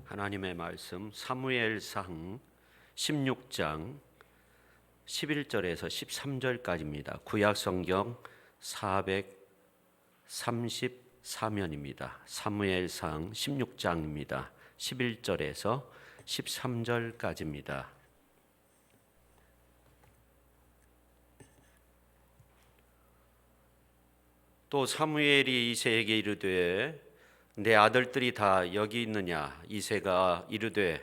하나님의 말씀 사무엘상 16장 11절에서 13절까지입니다. 구약 성경 434면입니다. 사무엘상 16장입니다. 11절에서 13절까지입니다. 또 사무엘이 이새에게 이르되 내 아들들이 다 여기 있느냐? 이새가 이르되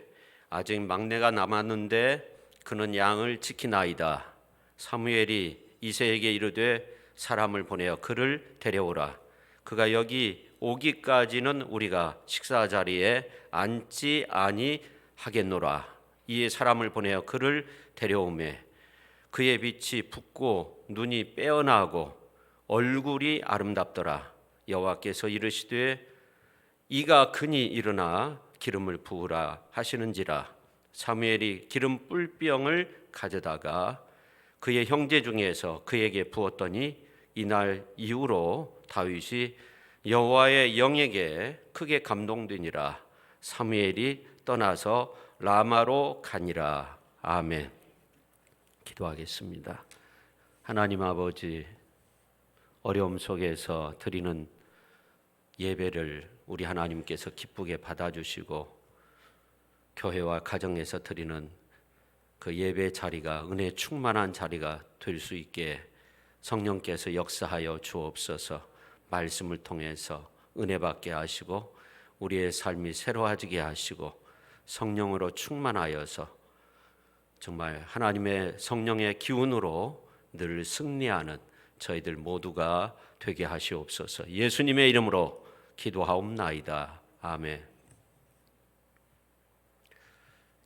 아직 막내가 남았는데 그는 양을 지키나이다. 사무엘이 이새에게 이르되 사람을 보내어 그를 데려오라. 그가 여기 오기까지는 우리가 식사 자리에 앉지 아니하겠노라. 이에 사람을 보내어 그를 데려오매 그의 빛이 붓고 눈이 빼어나고 얼굴이 아름답더라. 여호와께서 이르시되 이가 그니 일어나 기름을 부으라 하시는지라. 사무엘이 기름 뿔병을 가져다가 그의 형제 중에서 그에게 부었더니 이날 이후로 다윗이 여호와의 영에게 크게 감동되니라. 사무엘이 떠나서 라마로 가니라. 아멘. 기도하겠습니다. 하나님 아버지, 어려움 속에서 드리는 예배를 우리 하나님께서 기쁘게 받아주시고 교회와 가정에서 드리는 그 예배 자리가 은혜 충만한 자리가 될 수 있게 성령께서 역사하여 주옵소서. 말씀을 통해서 은혜 받게 하시고 우리의 삶이 새로워지게 하시고 성령으로 충만하여서 정말 하나님의 성령의 기운으로 늘 승리하는 저희들 모두가 되게 하시옵소서. 예수님의 이름으로 기도하옵나이다. 아멘.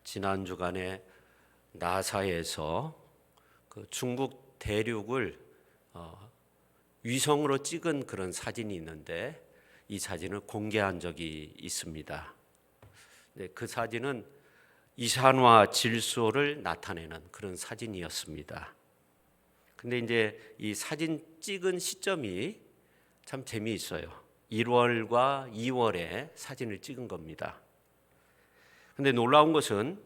지난 주간에 나사에서 그 중국 대륙을 위성으로 찍은 그런 사진이 있는데 이 사진을 공개한 적이 있습니다. 그 사진은 이산화 질소를 나타내는 그런 사진이었습니다. 근데 이제 이 사진 찍은 시점이 참 재미있어요. 1월과 2월에 사진을 찍은 겁니다. 근데 놀라운 것은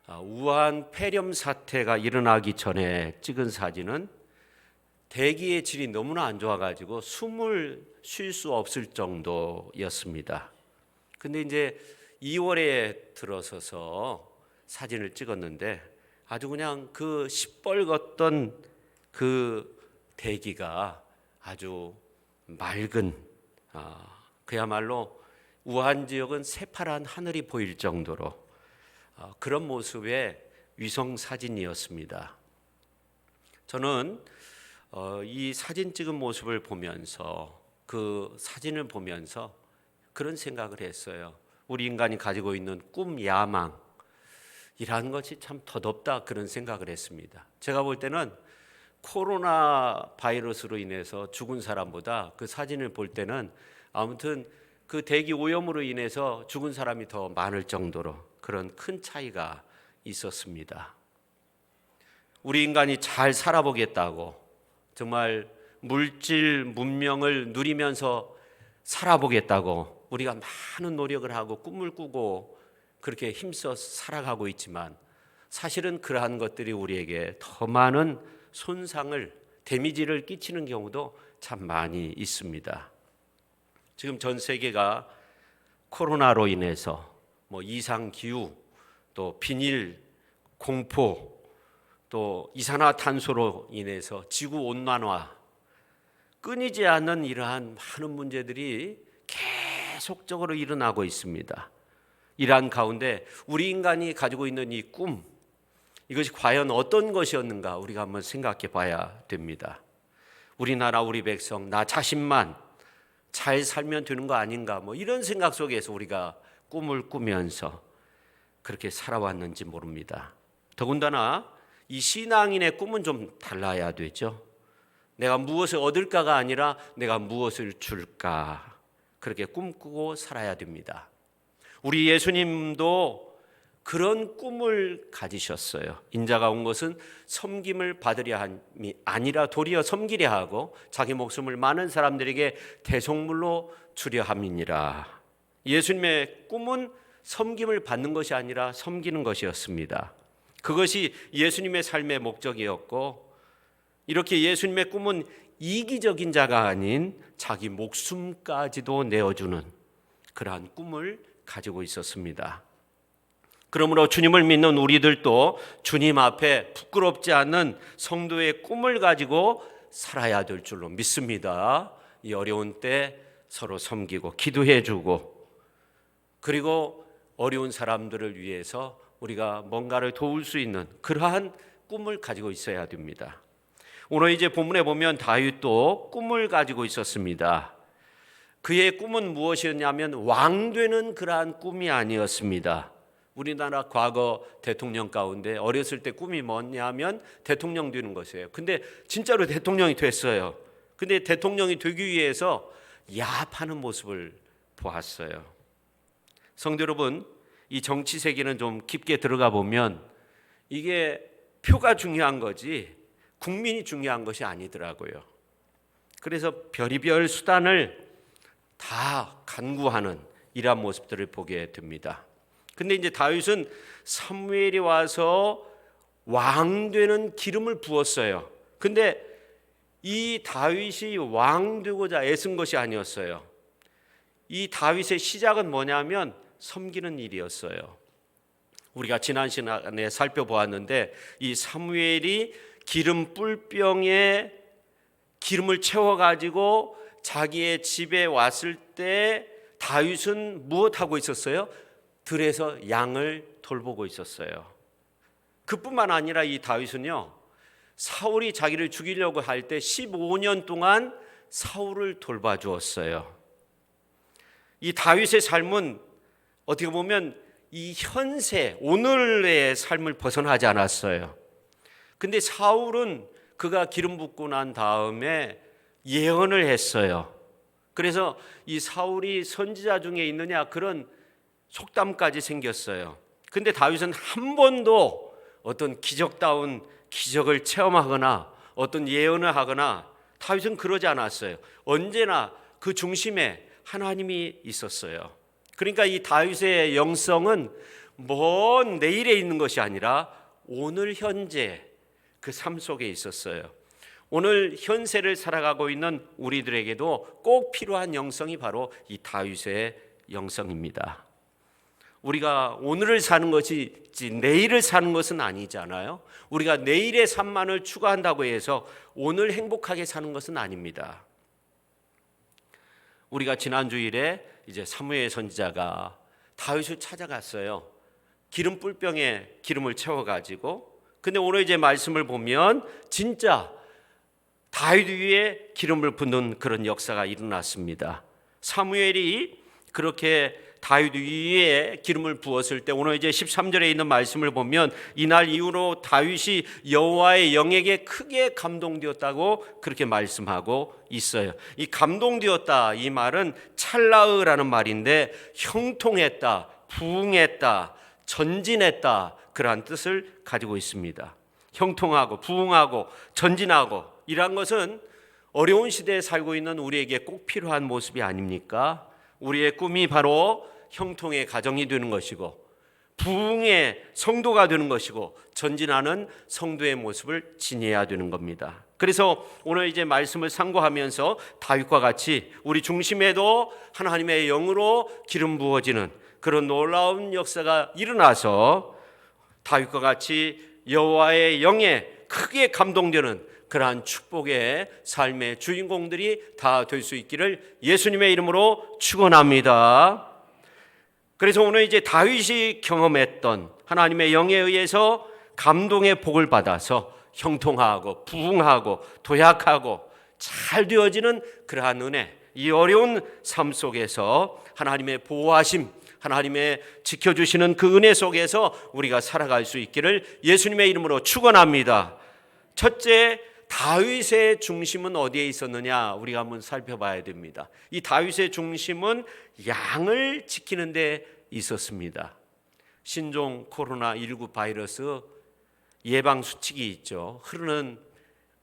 우한 폐렴 사태가 일어나기 전에 찍은 사진은 대기의 질이 너무나 안 좋아가지고 숨을 쉴 수 없을 정도였습니다. 근데 이제 2월에 들어서서 사진을 찍었는데 아주 그냥 그 시뻘겋던 그 대기가 아주 맑은 그야말로 우한 지역은 새파란 하늘이 보일 정도로 그런 모습의 위성 사진이었습니다. 저는 이 사진 찍은 모습을 보면서 그 사진을 보면서 그런 생각을 했어요. 우리 인간이 가지고 있는 꿈, 야망 이라는 것이 참 더덥다 그런 생각을 했습니다. 제가 볼 때는 코로나 바이러스로 인해서 죽은 사람보다 그 사진을 볼 때는 아무튼 그 대기 오염으로 인해서 죽은 사람이 더 많을 정도로 그런 큰 차이가 있었습니다. 우리 인간이 잘 살아보겠다고 정말 물질 문명을 누리면서 살아보겠다고 우리가 많은 노력을 하고 꿈을 꾸고 그렇게 힘써 살아가고 있지만 사실은 그러한 것들이 우리에게 더 많은 손상을 데미지를 끼치는 경우도 참 많이 있습니다. 지금 전 세계가 코로나로 인해서 이상 기후, 또 비닐 공포, 또 이산화탄소로 인해서 지구 온난화, 끊이지 않는 이러한 많은 문제들이 계속적으로 일어나고 있습니다. 이러한 가운데 우리 인간이 가지고 있는 이 꿈, 이것이 과연 어떤 것이었는가 우리가 한번 생각해 봐야 됩니다. 우리나라 우리 백성 나 자신만 잘 살면 되는 거 아닌가 이런 생각 속에서 우리가 꿈을 꾸면서 그렇게 살아왔는지 모릅니다. 더군다나 이 신앙인의 꿈은 좀 달라야 되죠. 내가 무엇을 얻을까가 아니라 내가 무엇을 줄까 그렇게 꿈꾸고 살아야 됩니다. 우리 예수님도 그런 꿈을 가지셨어요. 인자가 온 것은 섬김을 받으려 함이 아니라 도리어 섬기려 하고 자기 목숨을 많은 사람들에게 대속물로 주려 함이니라. 예수님의 꿈은 섬김을 받는 것이 아니라 섬기는 것이었습니다. 그것이 예수님의 삶의 목적이었고, 이렇게 예수님의 꿈은 이기적인 자가 아닌 자기 목숨까지도 내어주는 그러한 꿈을 가지고 있었습니다. 그러므로 주님을 믿는 우리들도 주님 앞에 부끄럽지 않는 성도의 꿈을 가지고 살아야 될 줄로 믿습니다. 이 어려운 때 서로 섬기고 기도해주고, 그리고 어려운 사람들을 위해서 우리가 뭔가를 도울 수 있는 그러한 꿈을 가지고 있어야 됩니다. 오늘 이제 본문에 보면 다윗도 꿈을 가지고 있었습니다. 그의 꿈은 무엇이었냐면 왕 되는 그러한 꿈이 아니었습니다. 우리나라 과거 대통령 가운데 어렸을 때 꿈이 뭐냐면 대통령 되는 것이에요. 근데 진짜로 대통령이 됐어요. 근데 대통령이 되기 위해서 야합하는 모습을 보았어요. 성도 여러분, 이 정치 세계는 좀 깊게 들어가 보면 이게 표가 중요한 거지 국민이 중요한 것이 아니더라고요. 그래서 별의별 수단을 다 간구하는 이러한 모습들을 보게 됩니다. 근데 이제 다윗은 사무엘이 와서 왕 되는 기름을 부었어요. 근데 이 다윗이 왕 되고자 애쓴 것이 아니었어요. 이 다윗의 시작은 뭐냐면 섬기는 일이었어요. 우리가 지난 시간에 살펴보았는데 이 사무엘이 기름 뿔병에 기름을 채워가지고 자기의 집에 왔을 때 다윗은 무엇하고 있었어요? 들에서 양을 돌보고 있었어요. 그뿐만 아니라 이 다윗은요, 사울이 자기를 죽이려고 할 때 15년 동안 사울을 돌봐주었어요. 이 다윗의 삶은 어떻게 보면 이 현세 오늘의 삶을 벗어나지 않았어요. 근데 사울은 그가 기름 붓고 난 다음에 예언을 했어요. 그래서 이 사울이 선지자 중에 있느냐 그런 속담까지 생겼어요. 근데 다윗은 한 번도 어떤 기적다운 기적을 체험하거나 어떤 예언을 하거나 다윗은 그러지 않았어요. 언제나 그 중심에 하나님이 있었어요. 그러니까 이 다윗의 영성은 먼 내일에 있는 것이 아니라 오늘 현재 그 삶 속에 있었어요. 오늘 현세를 살아가고 있는 우리들에게도 꼭 필요한 영성이 바로 이 다윗의 영성입니다. 우리가 오늘을 사는 것이지 내일을 사는 것은 아니잖아요. 우리가 내일의 삶만을 추구한다고 해서 오늘 행복하게 사는 것은 아닙니다. 우리가 지난 주일에 이제 사무엘 선지자가 다윗을 찾아갔어요. 기름 뿔병에 기름을 채워가지고. 근데 오늘 이제 말씀을 보면 진짜 다윗 위에 기름을 붓는 그런 역사가 일어났습니다. 사무엘이 그렇게 다윗 위에 기름을 부었을 때 오늘 이제 13절에 있는 말씀을 보면 이날 이후로 다윗이 여호와의 영에게 크게 감동되었다고 그렇게 말씀하고 있어요. 이 감동되었다 이 말은 찰나으라는 말인데 형통했다, 부응했다, 전진했다 그러한 뜻을 가지고 있습니다. 형통하고 부응하고 전진하고 이란 것은 어려운 시대에 살고 있는 우리에게 꼭 필요한 모습이 아닙니까? 우리의 꿈이 바로 형통의 가정이 되는 것이고 부흥의 성도가 되는 것이고 전진하는 성도의 모습을 지녀야 되는 겁니다. 그래서 오늘 이제 말씀을 상고하면서 다윗과 같이 우리 중심에도 하나님의 영으로 기름 부어지는 그런 놀라운 역사가 일어나서 다윗과 같이 여호와의 영에 크게 감동되는 그러한 축복의 삶의 주인공들이 다 될 수 있기를 예수님의 이름으로 축원합니다. 그래서 오늘 이제 다윗이 경험했던 하나님의 영에 의해서 감동의 복을 받아서 형통하고 부흥하고 도약하고 잘 되어지는 그러한 은혜, 이 어려운 삶 속에서 하나님의 보호하심, 하나님의 지켜주시는 그 은혜 속에서 우리가 살아갈 수 있기를 예수님의 이름으로 축원합니다. 첫째, 다윗의 중심은 어디에 있었느냐 우리가 한번 살펴봐야 됩니다. 이 다윗의 중심은 양을 지키는 데 있었습니다. 신종 코로나19 바이러스 예방 수칙이 있죠. 흐르는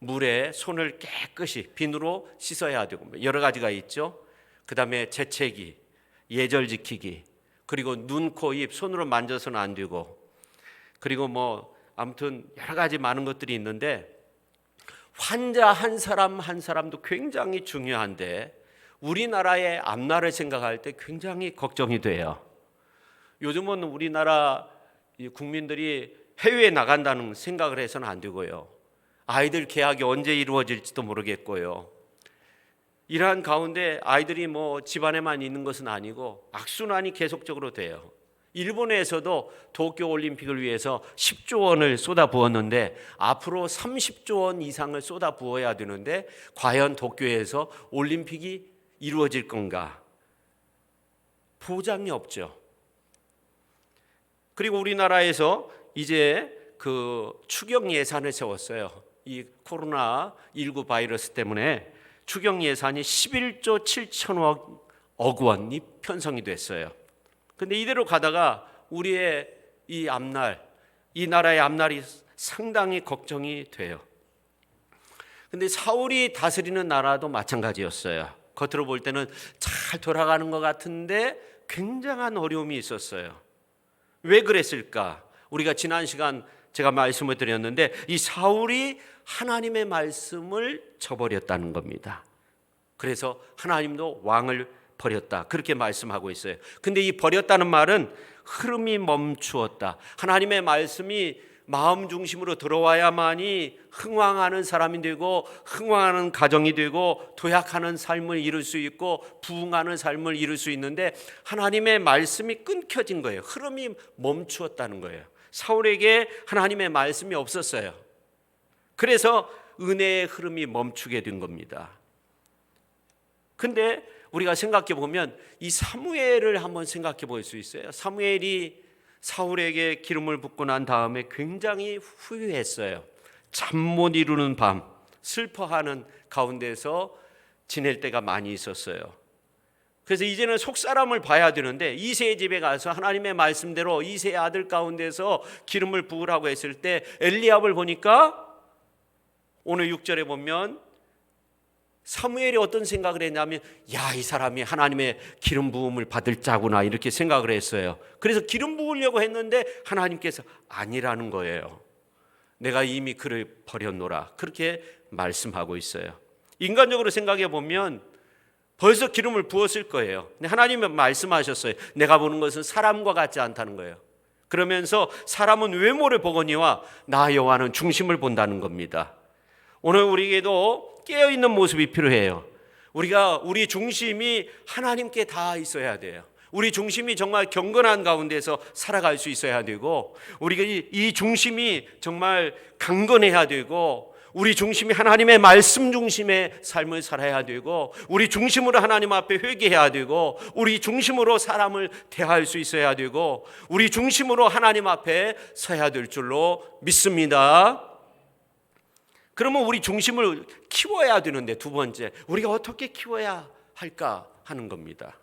물에 손을 깨끗이 비누로 씻어야 되고 여러 가지가 있죠. 그 다음에 재채기, 예절 지키기, 그리고 눈, 코, 입 손으로 만져서는 안 되고, 그리고 뭐 아무튼 여러 가지 많은 것들이 있는데 환자 한 사람 한 사람도 굉장히 중요한데 우리나라의 앞날을 생각할 때 굉장히 걱정이 돼요. 요즘은 우리나라 국민들이 해외에 나간다는 생각을 해서는 안 되고요. 아이들 개학이 언제 이루어질지도 모르겠고요. 이러한 가운데 아이들이 뭐 집안에만 있는 것은 아니고 악순환이 계속적으로 돼요. 일본에서도 도쿄올림픽을 위해서 10조 원을 쏟아부었는데 앞으로 30조 원 이상을 쏟아부어야 되는데 과연 도쿄에서 올림픽이 이루어질 건가? 보장이 없죠. 그리고 우리나라에서 이제 그 추경 예산을 세웠어요. 이 코로나19 바이러스 때문에 추경 예산이 11조 7천억 원이 편성이 됐어요. 근데 이대로 가다가 우리의 이 앞날, 이 나라의 앞날이 상당히 걱정이 돼요. 근데 사울이 다스리는 나라도 마찬가지였어요. 겉으로 볼 때는 잘 돌아가는 것 같은데 굉장한 어려움이 있었어요. 왜 그랬을까? 우리가 지난 시간 제가 말씀을 드렸는데 이 사울이 하나님의 말씀을 저버렸다는 겁니다. 그래서 하나님도 왕을 버렸다, 그렇게 말씀하고 있어요. 근데 이 버렸다는 말은 흐름이 멈추었다. 하나님의 말씀이 마음 중심으로 들어와야만이 흥왕하는 사람이 되고 흥왕하는 가정이 되고 도약하는 삶을 이룰 수 있고 부흥하는 삶을 이룰 수 있는데 하나님의 말씀이 끊겨진 거예요. 흐름이 멈추었다는 거예요. 사울에게 하나님의 말씀이 없었어요. 그래서 은혜의 흐름이 멈추게 된 겁니다. 근데 우리가 생각해 보면 이 사무엘을 한번 생각해 볼 수 있어요. 사무엘이 사울에게 기름을 붓고 난 다음에 굉장히 후회했어요. 잠 못 이루는 밤, 슬퍼하는 가운데서 지낼 때가 많이 있었어요. 그래서 이제는 속사람을 봐야 되는데 이새의 집에 가서 하나님의 말씀대로 이새의 아들 가운데서 기름을 부으라고 했을 때 엘리압을 보니까 오늘 6절에 보면 사무엘이 어떤 생각을 했냐면 야, 이 사람이 하나님의 기름 부음을 받을 자구나 이렇게 생각을 했어요. 그래서 기름 부으려고 했는데 하나님께서 아니라는 거예요. 내가 이미 그를 버렸노라, 그렇게 말씀하고 있어요. 인간적으로 생각해 보면 벌써 기름을 부었을 거예요. 근데 하나님은 말씀하셨어요. 내가 보는 것은 사람과 같지 않다는 거예요. 그러면서 사람은 외모를 보거니와 나 여호와는 중심을 본다는 겁니다. 오늘 우리에게도 깨어있는 모습이 필요해요. 우리 중심이 하나님께 다 있어야 돼요. 우리 중심이 정말 경건한 가운데서 살아갈 수 있어야 되고 우리가 이 중심이 정말 강건해야 되고 우리 중심이 하나님의 말씀 중심의 삶을 살아야 되고 우리 중심으로 하나님 앞에 회개해야 되고 우리 중심으로 사람을 대할 수 있어야 되고 우리 중심으로 하나님 앞에 서야 될 줄로 믿습니다. 그러면 우리 중심을 키워야 되는데 두 번째, 우리가 어떻게 키워야 할까 하는 겁니다.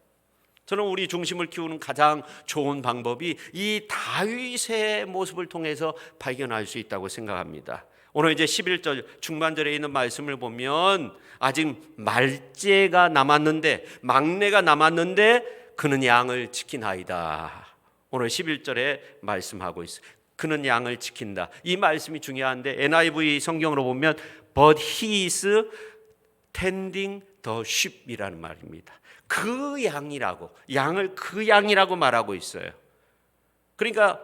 저는 우리 중심을 키우는 가장 좋은 방법이 이 다윗의 모습을 통해서 발견할 수 있다고 생각합니다. 오늘 이제 11절 중반절에 있는 말씀을 보면 아직 말째가 남았는데 막내가 남았는데 그는 양을 지키나이다. 오늘 11절에 말씀하고 있어요. 그는 양을 지킨다. 이 말씀이 중요한데 NIV 성경으로 보면 But he is tending the sheep이라는 말입니다. 그 양이라고, 양을 그 양이라고 말하고 있어요. 그러니까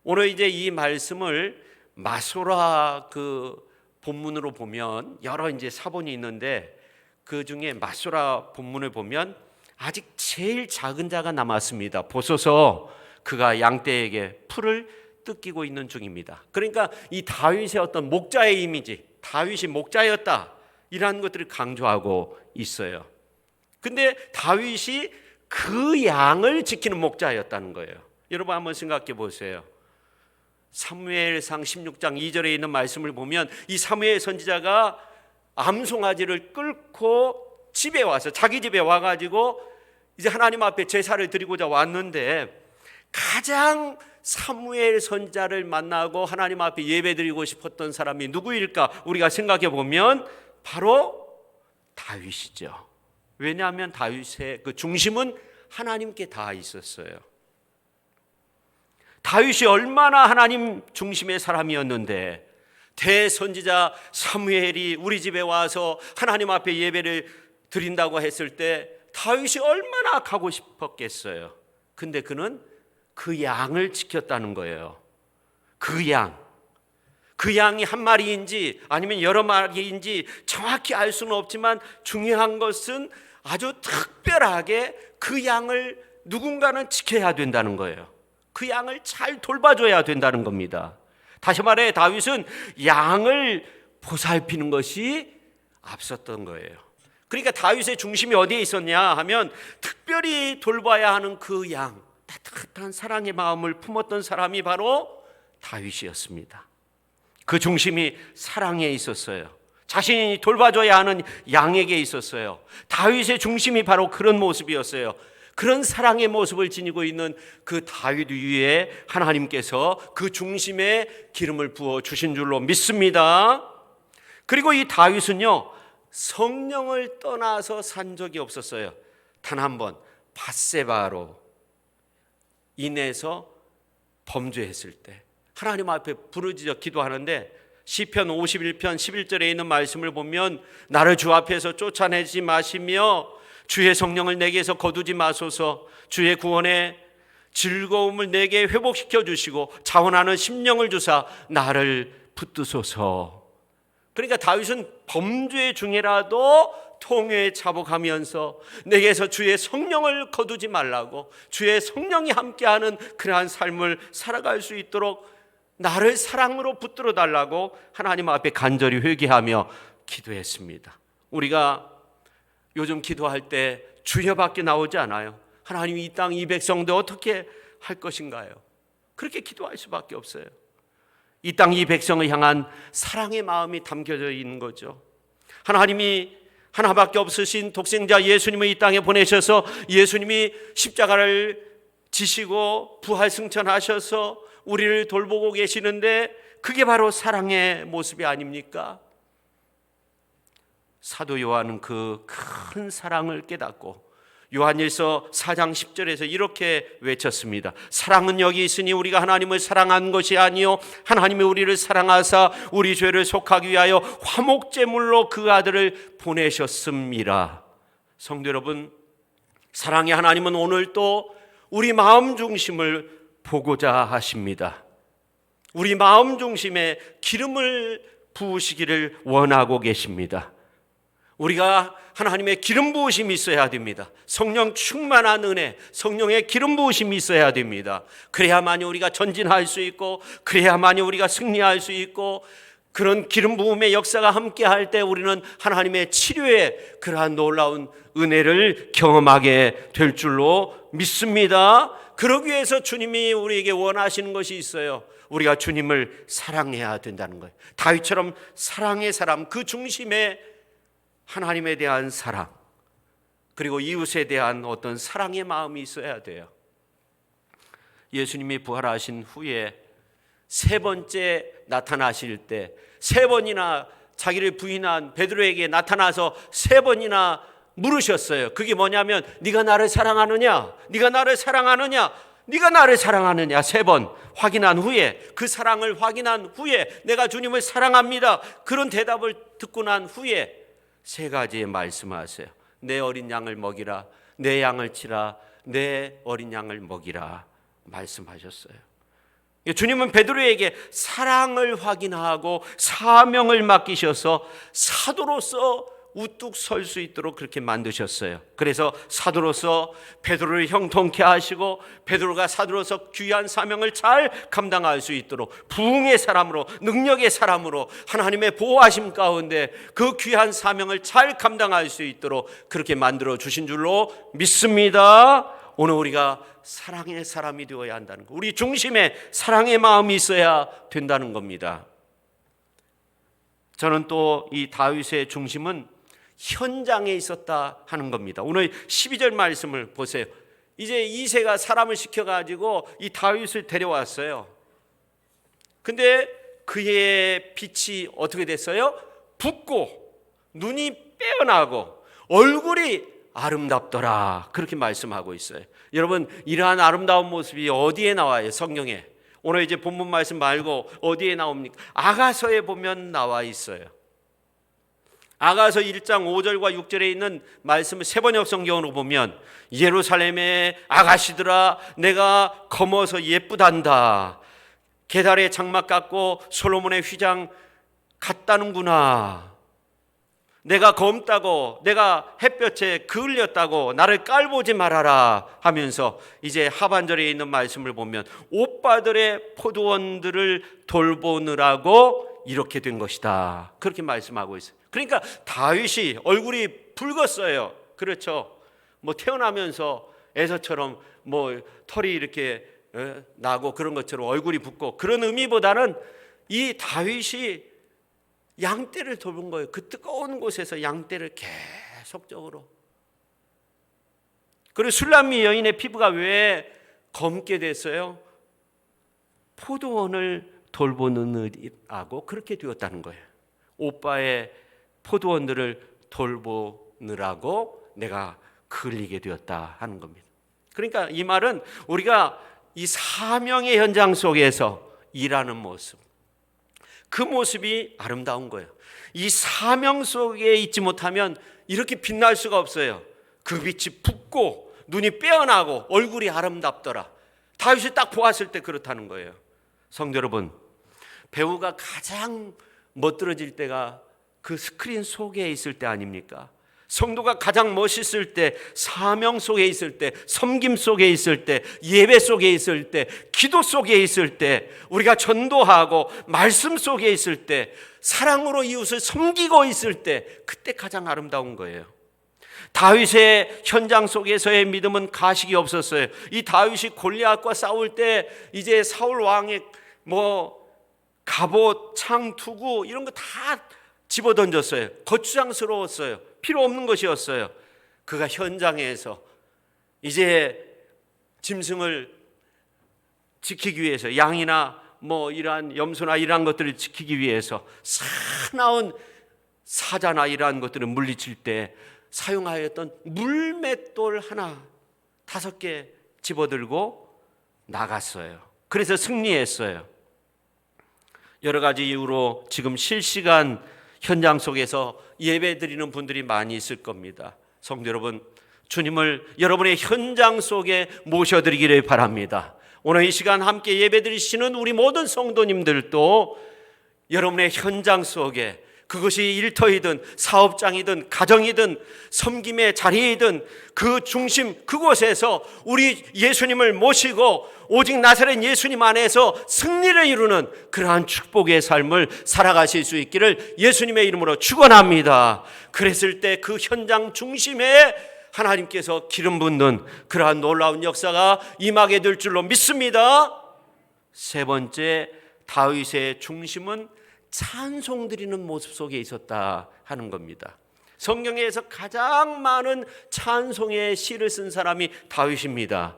오늘 이제 이 말씀을 마소라 그 본문으로 보면 여러 이제 사본이 있는데 그 중에 마소라 본문을 보면 아직 제일 작은 자가 남았습니다. 보소서 그가 양떼에게 풀을 뜯기고 있는 중입니다. 그러니까 이 다윗의 어떤 목자의 이미지, 다윗이 목자였다, 이러한 것들을 강조하고 있어요. 근데 다윗이 그 양을 지키는 목자였다는 거예요. 여러분 한번 생각해 보세요. 사무엘상 16장 2절에 있는 말씀을 보면 이 사무엘 선지자가 암송아지를 끌고 집에 와서 자기 집에 와가지고 이제 하나님 앞에 제사를 드리고자 왔는데 가장 사무엘 선지자를 만나고 하나님 앞에 예배드리고 싶었던 사람이 누구일까? 우리가 생각해 보면 바로 다윗이죠. 왜냐하면 다윗의 그 중심은 하나님께 다 있었어요. 다윗이 얼마나 하나님 중심의 사람이었는데 대선지자 사무엘이 우리 집에 와서 하나님 앞에 예배를 드린다고 했을 때 다윗이 얼마나 가고 싶었겠어요. 근데 그는 그 양을 지켰다는 거예요. 그 양이 한 마리인지 아니면 여러 마리인지 정확히 알 수는 없지만 중요한 것은 아주 특별하게 그 양을 누군가는 지켜야 된다는 거예요. 그 양을 잘 돌봐줘야 된다는 겁니다. 다시 말해 다윗은 양을 보살피는 것이 앞섰던 거예요. 그러니까 다윗의 중심이 어디에 있었냐 하면 특별히 돌봐야 하는 그 양, 따뜻한 사랑의 마음을 품었던 사람이 바로 다윗이었습니다. 그 중심이 사랑에 있었어요. 자신이 돌봐줘야 하는 양에게 있었어요. 다윗의 중심이 바로 그런 모습이었어요. 그런 사랑의 모습을 지니고 있는 그 다윗 위에 하나님께서 그 중심에 기름을 부어 주신 줄로 믿습니다. 그리고 이 다윗은요, 성령을 떠나서 산 적이 없었어요. 단 한 번 밧세바로 인해서 범죄했을 때 하나님 앞에 부르짖어 기도하는데 시편 51편 11절에 있는 말씀을 보면 나를 주 앞에서 쫓아내지 마시며 주의 성령을 내게서 거두지 마소서. 주의 구원의 즐거움을 내게 회복시켜 주시고 자원하는 심령을 주사 나를 붙드소서. 그러니까 다윗은 범죄 중이라도 통회에 자복하면서 내게서 주의 성령을 거두지 말라고, 주의 성령이 함께하는 그러한 삶을 살아갈 수 있도록 나를 사랑으로 붙들어 달라고 하나님 앞에 간절히 회개하며 기도했습니다. 우리가 요즘 기도할 때 주여밖에 나오지 않아요. 하나님 이 땅 이 백성들 어떻게 할 것인가요? 그렇게 기도할 수밖에 없어요. 이 땅 이 백성을 향한 사랑의 마음이 담겨져 있는 거죠. 하나님이 하나밖에 없으신 독생자 예수님을 이 땅에 보내셔서 예수님이 십자가를 지시고 부활승천하셔서 우리를 돌보고 계시는데 그게 바로 사랑의 모습이 아닙니까? 사도 요한은 그 큰 사랑을 깨닫고 요한일서 4장 10절에서 이렇게 외쳤습니다. 사랑은 여기 있으니 우리가 하나님을 사랑한 것이 아니요 하나님이 우리를 사랑하사 우리 죄를 속하기 위하여 화목제물로 그 아들을 보내셨습니다. 성도 여러분, 사랑의 하나님은 오늘 또 우리 마음 중심을 보고자 하십니다. 우리 마음 중심에 기름을 부으시기를 원하고 계십니다. 우리가 하나님의 기름 부으심이 있어야 됩니다. 성령 충만한 은혜, 성령의 기름 부으심이 있어야 됩니다. 그래야만이 우리가 전진할 수 있고, 그래야만이 우리가 승리할 수 있고, 그런 기름 부음의 역사가 함께할 때 우리는 하나님의 치료의 그러한 놀라운 은혜를 경험하게 될 줄로 믿습니다. 그러기 위해서 주님이 우리에게 원하시는 것이 있어요. 우리가 주님을 사랑해야 된다는 거예요. 다윗처럼 사랑의 사람, 그 중심에 하나님에 대한 사랑, 그리고 이웃에 대한 어떤 사랑의 마음이 있어야 돼요. 예수님이 부활하신 후에 세 번째 나타나실 때 세 번이나 자기를 부인한 베드로에게 나타나서 세 번이나 물으셨어요. 그게 뭐냐면 네가 나를 사랑하느냐? 네가 나를 사랑하느냐? 네가 나를 사랑하느냐? 세 번 확인한 후에, 그 사랑을 확인한 후에 내가 주님을 사랑합니다, 그런 대답을 듣고 난 후에 세 가지의 말씀하세요. 내 어린 양을 먹이라, 내 양을 치라, 내 어린 양을 먹이라 말씀하셨어요. 주님은 베드로에게 사랑을 확인하고 사명을 맡기셔서 사도로서 우뚝 설 수 있도록 그렇게 만드셨어요. 그래서 사도로서 베드로를 형통케 하시고 베드로가 사도로서 귀한 사명을 잘 감당할 수 있도록 부흥의 사람으로, 능력의 사람으로 하나님의 보호하심 가운데 그 귀한 사명을 잘 감당할 수 있도록 그렇게 만들어 주신 줄로 믿습니다. 오늘 우리가 사랑의 사람이 되어야 한다는 것, 우리 중심에 사랑의 마음이 있어야 된다는 겁니다. 저는 또 이 다윗의 중심은 현장에 있었다 하는 겁니다. 오늘 12절 말씀을 보세요. 이제 이새가 사람을 시켜가지고 이 다윗을 데려왔어요. 근데 그의 빛이 어떻게 됐어요? 붓고 눈이 빼어나고 얼굴이 아름답더라 그렇게 말씀하고 있어요. 여러분, 이러한 아름다운 모습이 어디에 나와요? 성경에. 오늘 이제 본문 말씀 말고 어디에 나옵니까? 아가서에 보면 나와 있어요. 아가서 1장 5절과 6절에 있는 말씀을 세번역 성경으로 보면 예루살렘의 아가씨들아 내가 검어서 예쁘단다. 게달의 장막 같고 솔로몬의 휘장 같다는구나. 내가 검다고 내가 햇볕에 그을렸다고 나를 깔보지 말아라 하면서 이제 하반절에 있는 말씀을 보면 오빠들의 포도원들을 돌보느라고 이렇게 된 것이다 그렇게 말씀하고 있어요. 그러니까 다윗이 얼굴이 붉었어요. 그렇죠. 뭐 태어나면서 에서처럼 뭐 털이 이렇게 나고 그런 것처럼 얼굴이 붓고 그런 의미보다는 이 다윗이 양떼를 돌본 거예요. 그 뜨거운 곳에서 양떼를 계속적으로. 그리고 술람미 여인의 피부가 왜 검게 됐어요? 포도원을 돌보느라고 그렇게 되었다는 거예요. 오빠의 포도원들을 돌보느라고 내가 그을리게 되었다 하는 겁니다. 그러니까 이 말은 우리가 이 사명의 현장 속에서 일하는 모습, 그 모습이 아름다운 거예요. 이 사명 속에 있지 못하면 이렇게 빛날 수가 없어요. 그 빛이 붓고 눈이 빼어나고 얼굴이 아름답더라. 다윗이 딱 보았을 때 그렇다는 거예요. 성도 여러분, 배우가 가장 멋들어질 때가 그 스크린 속에 있을 때 아닙니까? 성도가 가장 멋있을 때, 사명 속에 있을 때, 섬김 속에 있을 때, 예배 속에 있을 때, 기도 속에 있을 때, 우리가 전도하고 말씀 속에 있을 때, 사랑으로 이웃을 섬기고 있을 때, 그때 가장 아름다운 거예요. 다윗의 현장 속에서의 믿음은 가식이 없었어요. 이 다윗이 골리앗과 싸울 때 이제 사울 왕의 갑옷, 창, 투구 이런 거 다 집어던졌어요. 거추장스러웠어요. 필요 없는 것이었어요. 그가 현장에서 이제 짐승을 지키기 위해서 양이나 이러한 염소나 이러한 것들을 지키기 위해서 사나운 사자나 이러한 것들을 물리칠 때 사용하였던 물맷돌 하나 5개 집어들고 나갔어요. 그래서 승리했어요. 여러 가지 이유로 지금 실시간 현장 속에서 예배 드리는 분들이 많이 있을 겁니다. 성도 여러분, 주님을 여러분의 현장 속에 모셔드리기를 바랍니다. 오늘 이 시간 함께 예배 드리시는 우리 모든 성도님들도 여러분의 현장 속에, 그것이 일터이든 사업장이든 가정이든 섬김의 자리이든 그 중심 그곳에서 우리 예수님을 모시고 오직 나사렛 예수님 안에서 승리를 이루는 그러한 축복의 삶을 살아가실 수 있기를 예수님의 이름으로 축원합니다. 그랬을 때 그 현장 중심에 하나님께서 기름 붓는 그러한 놀라운 역사가 임하게 될 줄로 믿습니다. 세 번째, 다윗의 중심은 찬송 드리는 모습 속에 있었다 하는 겁니다. 성경에서 가장 많은 찬송의 시를 쓴 사람이 다윗입니다.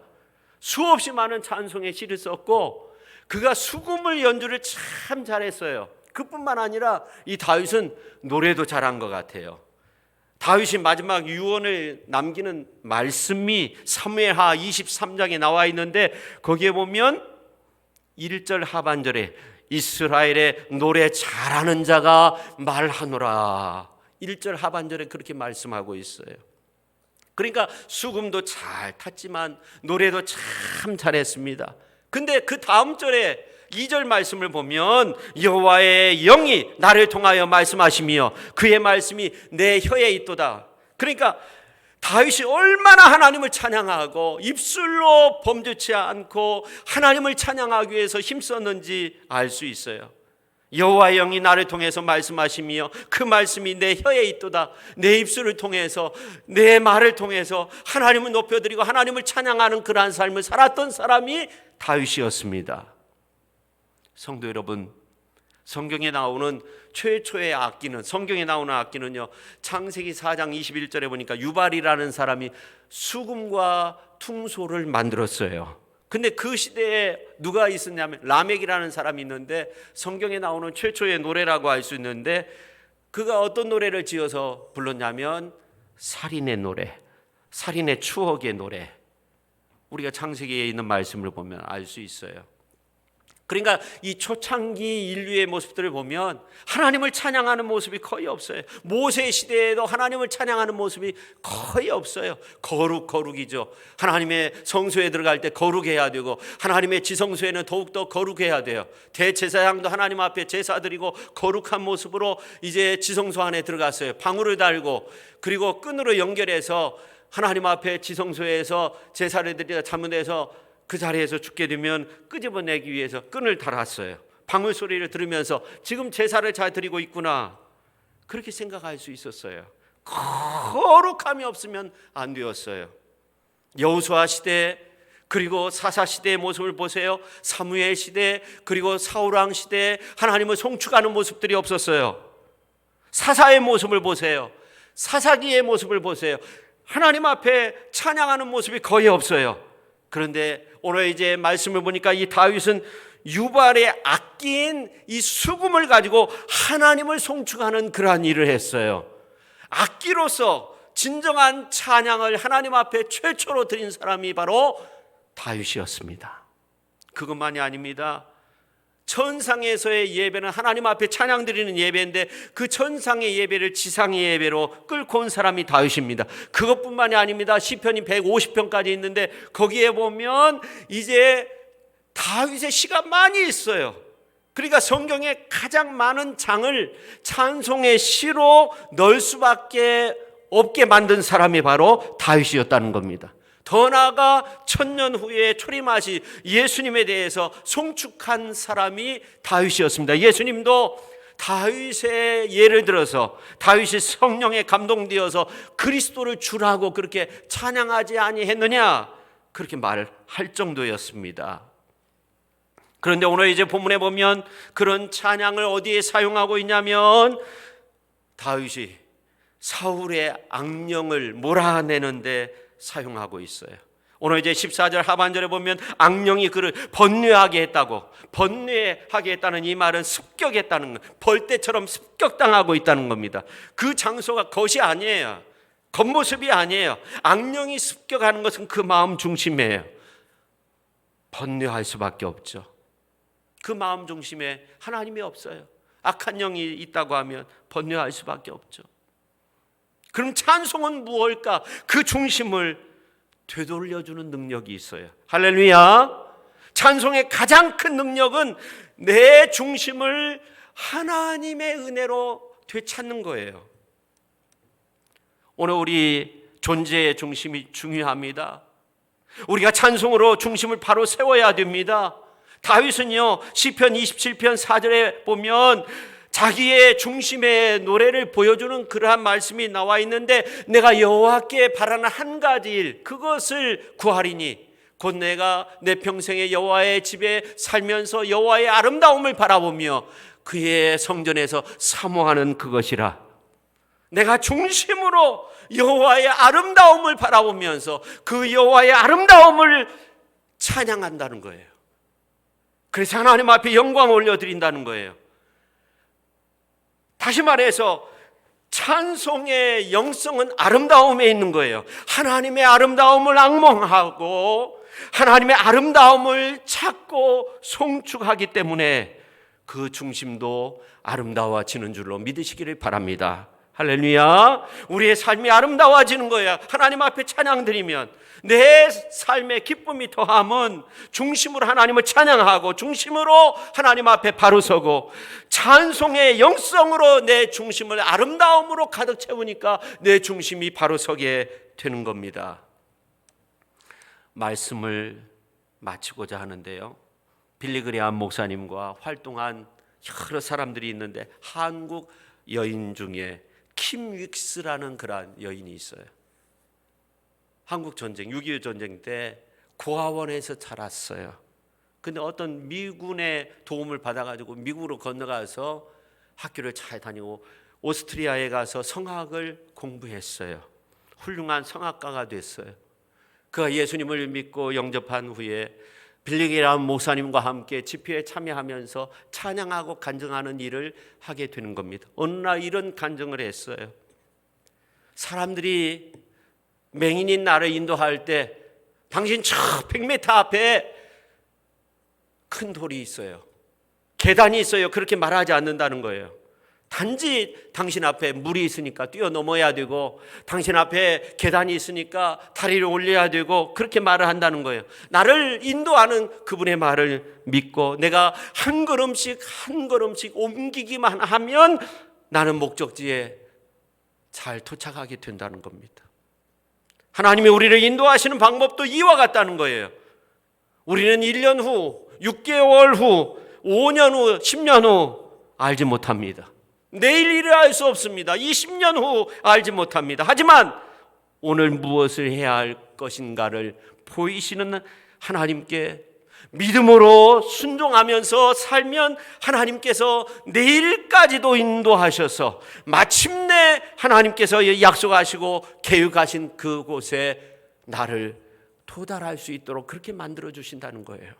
수없이 많은 찬송의 시를 썼고 그가 수금을 연주를 참 잘했어요. 그뿐만 아니라 이 다윗은 노래도 잘한 것 같아요. 다윗이 마지막 유언을 남기는 말씀이 사무엘하 23장에 나와 있는데 거기에 보면 1절 하반절에 이스라엘의 노래 잘하는 자가 말하노라. 1절 하반절에 그렇게 말씀하고 있어요. 그러니까 수금도 잘 탔지만 노래도 참 잘했습니다. 근데 그 다음 절에 2절 말씀을 보면 여호와의 영이 나를 통하여 말씀하시며 그의 말씀이 내 혀에 있도다. 그러니까 다윗이 얼마나 하나님을 찬양하고 입술로 범죄치 않고 하나님을 찬양하기 위해서 힘썼는지 알 수 있어요. 여호와의 영이 나를 통해서 말씀하시며 그 말씀이 내 혀에 있도다. 내 입술을 통해서 내 말을 통해서 하나님을 높여드리고 하나님을 찬양하는 그러한 삶을 살았던 사람이 다윗이었습니다. 성도 여러분, 성경에 나오는 최초의 악기는, 성경에 나오는 악기는요, 창세기 4장 21절에 보니까 유발이라는 사람이 수금과 퉁소를 만들었어요. 근데 그 시대에 누가 있었냐면 라멕이라는 사람이 있는데 성경에 나오는 최초의 노래라고 할 수 있는데 그가 어떤 노래를 지어서 불렀냐면 살인의 노래, 살인의 추억의 노래, 우리가 창세기에 있는 말씀을 보면 알 수 있어요. 그러니까 이 초창기 인류의 모습들을 보면 하나님을 찬양하는 모습이 거의 없어요. 모세 시대에도 하나님을 찬양하는 모습이 거의 없어요. 거룩이죠. 하나님의 성소에 들어갈 때 거룩해야 되고, 하나님의 지성소에는 더욱더 거룩해야 돼요. 대제사장도 하나님 앞에 제사 드리고 거룩한 모습으로 이제 지성소 안에 들어갔어요. 방울을 달고, 그리고 끈으로 연결해서 하나님 앞에 지성소에서 제사를 드리다 잘못해서 그 자리에서 죽게 되면 끄집어내기 위해서 끈을 달았어요. 방울 소리를 들으면서 지금 제사를 잘 드리고 있구나, 그렇게 생각할 수 있었어요. 거룩함이 없으면 안 되었어요. 여호수아 시대, 그리고 사사 시대의 모습을 보세요. 사무엘 시대, 그리고 사울왕 시대, 하나님을 송축하는 모습들이 없었어요. 사사의 모습을 보세요. 사사기의 모습을 보세요. 하나님 앞에 찬양하는 모습이 거의 없어요. 그런데 오늘 이제 말씀을 보니까 이 다윗은 유발에 아낀 이 수금을 가지고 하나님을 송축하는 그러한 일을 했어요. 악기로서 진정한 찬양을 하나님 앞에 최초로 드린 사람이 바로 다윗이었습니다. 그것만이 아닙니다. 천상에서의 예배는 하나님 앞에 찬양 드리는 예배인데, 그 천상의 예배를 지상의 예배로 끌고 온 사람이 다윗입니다. 그것뿐만이 아닙니다. 시편이 150편까지 있는데 거기에 보면 이제 다윗의 시가 많이 있어요. 그러니까 성경에 가장 많은 장을 찬송의 시로 넣을 수밖에 없게 만든 사람이 바로 다윗이었다는 겁니다. 더 나아가 1000년 후에 초림하신 예수님에 대해서 송축한 사람이 다윗이었습니다. 예수님도 다윗의 예를 들어서, 다윗이 성령에 감동되어서 그리스도를 주라고 그렇게 찬양하지 아니했느냐, 그렇게 말할 정도였습니다. 그런데 오늘 이제 본문에 보면 그런 찬양을 어디에 사용하고 있냐면, 다윗이 사울의 악령을 몰아내는데 사용하고 있어요. 오늘 이제 14절 하반절에 보면 악령이 그를 번뇌하게 했다고, 번뇌하게 했다는 이 말은 습격했다는 거, 벌떼처럼 습격당하고 있다는 겁니다. 그 장소가 것이 아니에요. 겉모습이 아니에요. 악령이 습격하는 것은 그 마음 중심이에요. 번뇌할 수밖에 없죠. 그 마음 중심에 하나님이 없어요. 악한 영이 있다고 하면 번뇌할 수밖에 없죠. 그럼 찬송은 무엇일까? 그 중심을 되돌려주는 능력이 있어요. 할렐루야. 찬송의 가장 큰 능력은 내 중심을 하나님의 은혜로 되찾는 거예요. 오늘 우리 존재의 중심이 중요합니다. 우리가 찬송으로 중심을 바로 세워야 됩니다. 다윗은요, 시편 27편 4절에 보면 자기의 중심의 노래를 보여주는 그러한 말씀이 나와 있는데, 내가 여호와께 바라는 한 가지 일, 그것을 구하리니 곧 내가 내 평생에 여호와의 집에 살면서 여호와의 아름다움을 바라보며 그의 성전에서 사모하는 그것이라. 내가 중심으로 여호와의 아름다움을 바라보면서 그 여호와의 아름다움을 찬양한다는 거예요. 그래서 하나님 앞에 영광을 올려드린다는 거예요. 다시 말해서 찬송의 영성은 아름다움에 있는 거예요. 하나님의 아름다움을 앙몽하고 하나님의 아름다움을 찾고 송축하기 때문에 그 중심도 아름다워지는 줄로 믿으시기를 바랍니다. 할렐루야. 우리의 삶이 아름다워지는 거야. 하나님 앞에 찬양 드리면 내 삶의 기쁨이 더함은 중심으로 하나님을 찬양하고 중심으로 하나님 앞에 바로 서고 찬송의 영성으로 내 중심을 아름다움으로 가득 채우니까 내 중심이 바로 서게 되는 겁니다. 말씀을 마치고자 하는데요, 빌리그레암 목사님과 활동한 여러 사람들이 있는데 한국 여인 중에 킴 윅스라는 그러한 여인이 있어요. 한국 전쟁, 6.25 전쟁 때 고아원에서 자랐어요. 근데 어떤 미군의 도움을 받아가지고 미국으로 건너가서 학교를 잘 다니고 오스트리아에 가서 성악을 공부했어요. 훌륭한 성악가가 됐어요. 그가 예수님을 믿고 영접한 후에 빌리그레암 목사님과 함께 집회에 참여하면서 찬양하고 간증하는 일을 하게 되는 겁니다. 어느 날 이런 간증을 했어요. 사람들이 맹인이 나를 인도할 때 당신 저 100m 앞에 큰 돌이 있어요, 계단이 있어요, 그렇게 말하지 않는다는 거예요. 단지 당신 앞에 물이 있으니까 뛰어넘어야 되고, 당신 앞에 계단이 있으니까 다리를 올려야 되고, 그렇게 말을 한다는 거예요. 나를 인도하는 그분의 말을 믿고 내가 한 걸음씩 한 걸음씩 옮기기만 하면 나는 목적지에 잘 도착하게 된다는 겁니다. 하나님이 우리를 인도하시는 방법도 이와 같다는 거예요. 우리는 1년 후, 6개월 후, 5년 후, 10년 후 알지 못합니다. 내일 일을 알 수 없습니다. 20년 후 알지 못합니다. 하지만 오늘 무엇을 해야 할 것인가를 보이시는 하나님께 믿음으로 순종하면서 살면 하나님께서 내일까지도 인도하셔서 마침내 하나님께서 약속하시고 계획하신 그곳에 나를 도달할 수 있도록 그렇게 만들어 주신다는 거예요.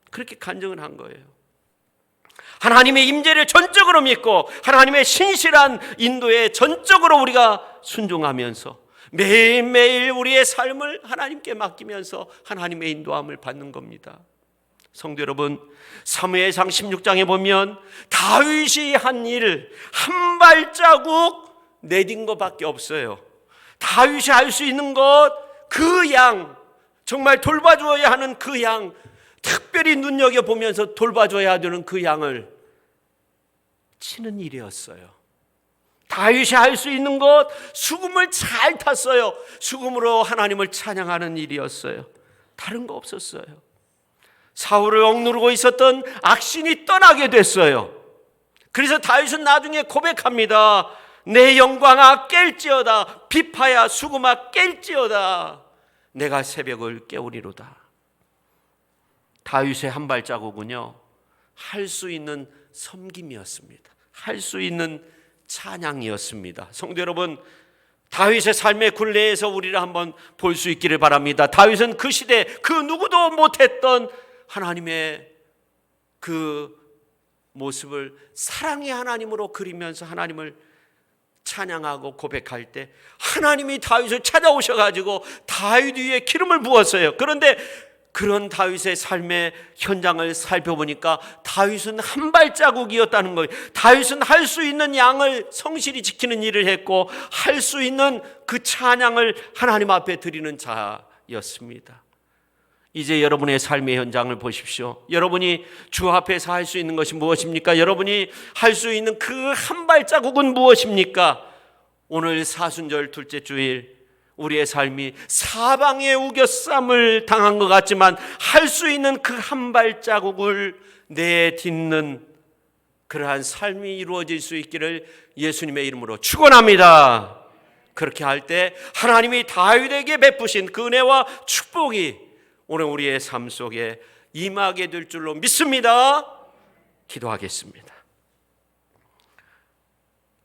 그렇게 간증을 한 거예요. 하나님의 임재를 전적으로 믿고 하나님의 신실한 인도에 전적으로 우리가 순종하면서 매일매일 우리의 삶을 하나님께 맡기면서 하나님의 인도함을 받는 겁니다. 성도 여러분, 사무엘상 16장에 보면 다윗이 한 일 한 발자국 내딘 것밖에 없어요. 다윗이 할 수 있는 것, 그 양, 정말 돌봐줘야 하는 그 양, 특별히 눈여겨보면서 돌봐줘야 되는 그 양을 치는 일이었어요. 다윗이 할 수 있는 것, 수금을 잘 탔어요. 수금으로 하나님을 찬양하는 일이었어요. 다른 거 없었어요. 사울을 억누르고 있었던 악신이 떠나게 됐어요. 그래서 다윗은 나중에 고백합니다. 내 영광아 깰지어다, 비파야 수금아 깰지어다, 내가 새벽을 깨우리로다. 다윗의 한 발자국은요, 할 수 있는 섬김이었습니다. 할 수 있는 찬양이었습니다. 성도 여러분, 다윗의 삶의 굴레에서 우리를 한번 볼 수 있기를 바랍니다. 다윗은 그 시대 그 누구도 못했던 하나님의 그 모습을 사랑의 하나님으로 그리면서 하나님을 찬양하고 고백할 때 하나님이 다윗을 찾아오셔가지고 다윗 위에 기름을 부었어요. 그런데 그런 다윗의 삶의 현장을 살펴보니까 다윗은 한 발자국이었다는 거예요. 다윗은 할 수 있는 양을 성실히 지키는 일을 했고 할 수 있는 그 찬양을 하나님 앞에 드리는 자였습니다. 이제 여러분의 삶의 현장을 보십시오. 여러분이 주 앞에서 할 수 있는 것이 무엇입니까? 여러분이 할 수 있는 그 한 발자국은 무엇입니까? 오늘 사순절 둘째 주일, 우리의 삶이 사방에 우겨쌈을 당한 것 같지만 할 수 있는 그 한 발자국을 내딛는 그러한 삶이 이루어질 수 있기를 예수님의 이름으로 축원합니다. 그렇게 할 때 하나님이 다윗에게 베푸신 그 은혜와 축복이 오늘 우리의 삶 속에 임하게 될 줄로 믿습니다. 기도하겠습니다.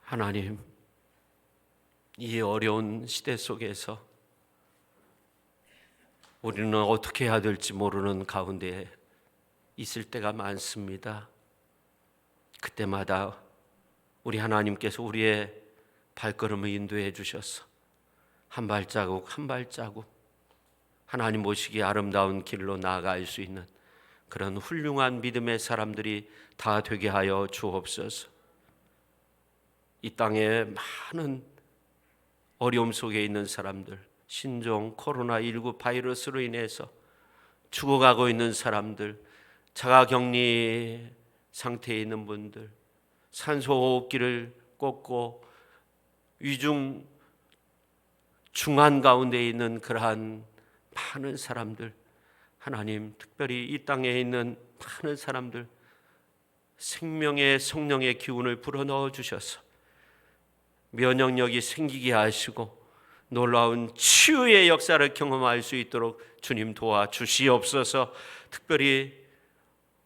하나님, 이 어려운 시대 속에서 우리는 어떻게 해야 될지 모르는 가운데 있을 때가 많습니다. 그때마다 우리 하나님께서 우리의 발걸음을 인도해 주셔서 한 발자국 한 발자국 하나님 보시기에 아름다운 길로 나아갈 수 있는 그런 훌륭한 믿음의 사람들이 다 되게 하여 주옵소서. 이 땅에 많은 어려움 속에 있는 사람들, 신종, 코로나19 바이러스로 인해서 죽어가고 있는 사람들, 자가격리 상태에 있는 분들, 산소호흡기를 꽂고 위중 중환 가운데 있는 그러한 많은 사람들, 하나님 특별히 이 땅에 있는 많은 사람들 생명의 성령의 기운을 불어넣어 주셔서 면역력이 생기게 하시고 놀라운 치유의 역사를 경험할 수 있도록 주님 도와주시옵소서. 특별히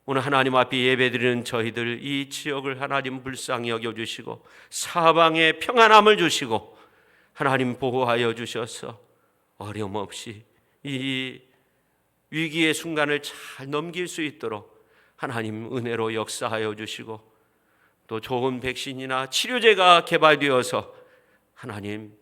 오늘 하나님 앞에 예배드리는 저희들 이 지역을 하나님 불쌍히 여겨주시고 사방에 평안함을 주시고 하나님 보호하여 주셔서 어려움 없이 이 위기의 순간을 잘 넘길 수 있도록 하나님 은혜로 역사하여 주시고 또 좋은 백신이나 치료제가 개발되어서 하나님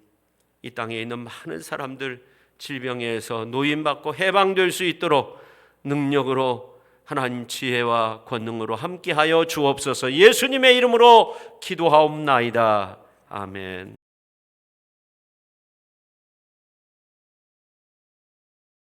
이 땅에 있는 많은 사람들 질병에서 노인받고 해방될 수 있도록 능력으로 하나님 지혜와 권능으로 함께하여 주옵소서. 예수님의 이름으로 기도하옵나이다. 아멘.